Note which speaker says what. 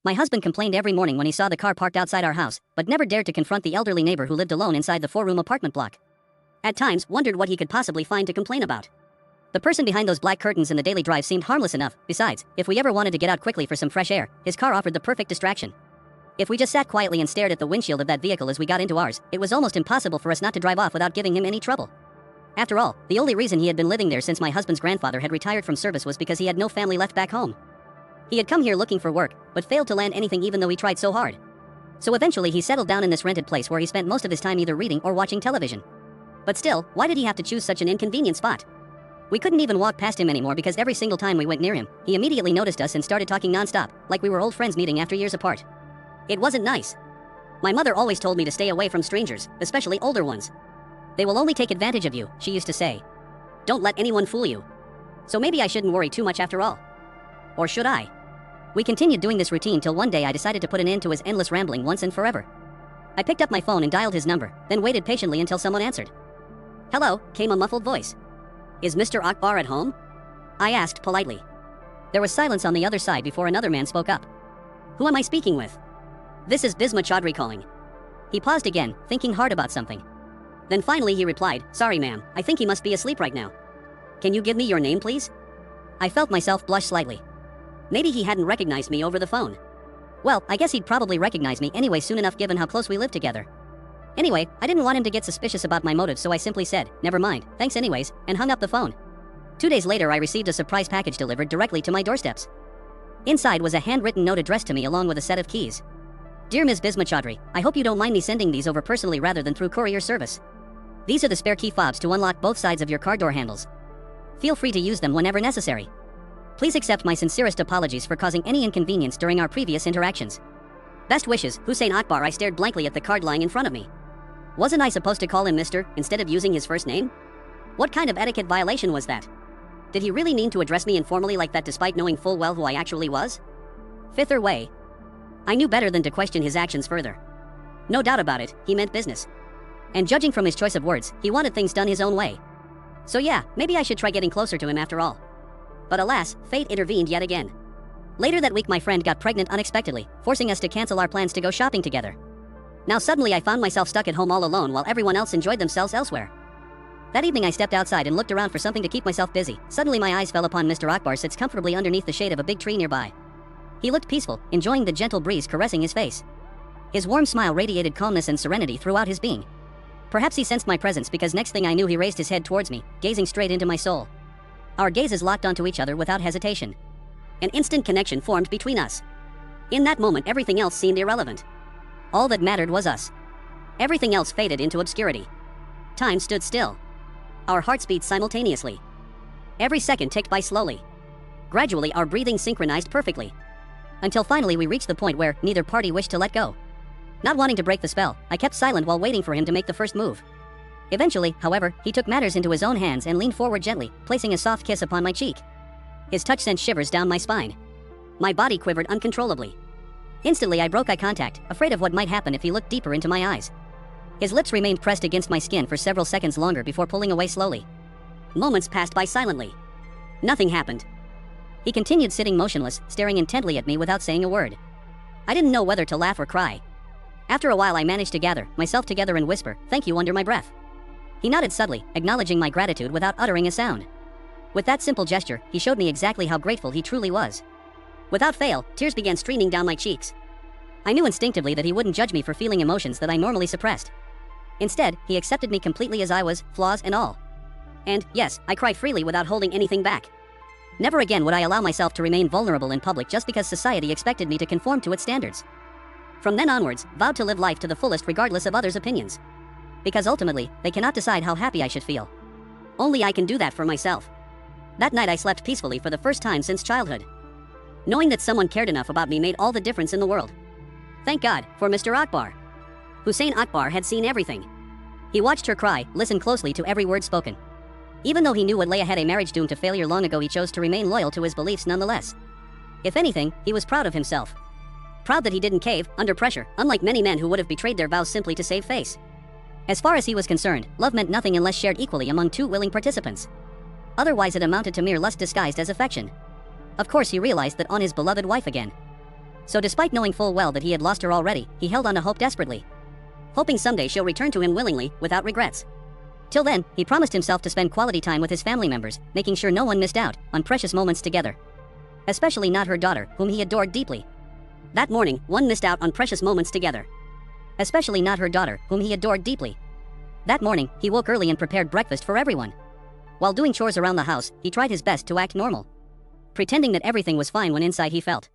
Speaker 1: My husband complained every morning when he saw the car parked outside our house, but never dared to confront the elderly neighbor who lived alone inside the 4-room apartment block. At times, wondered what he could possibly find to complain about. The person behind those black curtains in the daily drive seemed harmless enough. Besides, if we ever wanted to get out quickly for some fresh air, his car offered the perfect distraction. If we just sat quietly and stared at the windshield of that vehicle as we got into ours, it was almost impossible for us not to drive off without giving him any trouble. After all, the only reason he had been living there since my husband's grandfather had retired from service was because he had no family left back home. He had come here looking for work, but failed to land anything even though he tried so hard. So eventually he settled down in this rented place where he spent most of his time either reading or watching television. But still, why did he have to choose such an inconvenient spot? We couldn't even walk past him anymore because every single time we went near him, he immediately noticed us and started talking nonstop, like we were old friends meeting after years apart. It wasn't nice. My mother always told me to stay away from strangers, especially older ones. They will only take advantage of you, she used to say. Don't let anyone fool you. So maybe I shouldn't worry too much after all. Or should I? We continued doing this routine till one day I decided to put an end to his endless rambling once and forever. I picked up my phone and dialed his number, then waited patiently until someone answered. "Hello," came a muffled voice. "Is Mr. Akbar at home?" I asked politely. There was silence on the other side before another man spoke up. "Who am I speaking with?" "This is Bisma Chaudhry calling." He paused again, thinking hard about something. Then finally he replied, "Sorry ma'am, I think he must be asleep right now. Can you give me your name please?" I felt myself blush slightly. Maybe he hadn't recognized me over the phone. Well, I guess he'd probably recognize me anyway soon enough given how close we lived together. Anyway, I didn't want him to get suspicious about my motives, so I simply said, "Never mind, thanks anyways," and hung up the phone. 2 days later I received a surprise package delivered directly to my doorsteps. Inside was a handwritten note addressed to me along with a set of keys. "Dear Ms. Bisma Chaudhry, I hope you don't mind me sending these over personally rather than through courier service. These are the spare key fobs to unlock both sides of your car door handles. Feel free to use them whenever necessary. Please accept my sincerest apologies for causing any inconvenience during our previous interactions. Best wishes, Hussein Akbar." I stared blankly at the card lying in front of me. Wasn't I supposed to call him Mr. instead of using his first name? What kind of etiquette violation was that? Did he really mean to address me informally like that despite knowing full well who I actually was? Fifth way. I knew better than to question his actions further. No doubt about it, he meant business. And judging from his choice of words, he wanted things done his own way. So yeah, maybe I should try getting closer to him after all. But alas, fate intervened yet again. Later that week my friend got pregnant unexpectedly, forcing us to cancel our plans to go shopping together. Now suddenly I found myself stuck at home all alone while everyone else enjoyed themselves elsewhere. That evening I stepped outside and looked around for something to keep myself busy. Suddenly my eyes fell upon Mr. Akbar sits comfortably underneath the shade of a big tree nearby. He looked peaceful, enjoying the gentle breeze caressing his face. His warm smile radiated calmness and serenity throughout his being. Perhaps he sensed my presence because next thing I knew he raised his head towards me, gazing straight into my soul. Our gazes locked onto each other without hesitation. An instant connection formed between us. In that moment everything else seemed irrelevant. All that mattered was us. Everything else faded into obscurity. Time stood still. Our hearts beat simultaneously. Every second ticked by slowly. Gradually our breathing synchronized perfectly. Until finally we reached the point where neither party wished to let go. Not wanting to break the spell, I kept silent while waiting for him to make the first move. Eventually, however, he took matters into his own hands and leaned forward gently, placing a soft kiss upon my cheek. His touch sent shivers down my spine. My body quivered uncontrollably. Instantly I broke eye contact, afraid of what might happen if he looked deeper into my eyes. His lips remained pressed against my skin for several seconds longer before pulling away slowly. Moments passed by silently. Nothing happened. He continued sitting motionless, staring intently at me without saying a word. I didn't know whether to laugh or cry. After a while I managed to gather myself together and whisper, "Thank you," under my breath. He nodded subtly, acknowledging my gratitude without uttering a sound. With that simple gesture, he showed me exactly how grateful he truly was. Without fail, tears began streaming down my cheeks. I knew instinctively that he wouldn't judge me for feeling emotions that I normally suppressed. Instead, he accepted me completely as I was, flaws and all. And, yes, I cried freely without holding anything back. Never again would I allow myself to remain vulnerable in public just because society expected me to conform to its standards. From then onwards, vowed to live life to the fullest regardless of others' opinions. Because ultimately, they cannot decide how happy I should feel. Only I can do that for myself. That night I slept peacefully for the first time since childhood. Knowing that someone cared enough about me made all the difference in the world. Thank God for Mr. Akbar. Hussein Akbar had seen everything. He watched her cry, listened closely to every word spoken. Even though he knew what lay ahead, a marriage doomed to failure long ago, he chose to remain loyal to his beliefs nonetheless. If anything, he was proud of himself. Proud that he didn't cave under pressure, unlike many men who would have betrayed their vows simply to save face. As far as he was concerned, love meant nothing unless shared equally among two willing participants. Otherwise it amounted to mere lust disguised as affection. Of course he realized that on his beloved wife again. So despite knowing full well that he had lost her already, he held on to hope desperately, hoping someday she'll return to him willingly, without regrets. Till then, he promised himself to spend quality time with his family members, making sure no one missed out on precious moments together. Especially not her daughter, whom he adored deeply. That morning, one missed out on precious moments together. Especially not her daughter, whom he adored deeply. That morning, he woke early and prepared breakfast for everyone. While doing chores around the house, he tried his best to act normal, pretending that everything was fine when inside he felt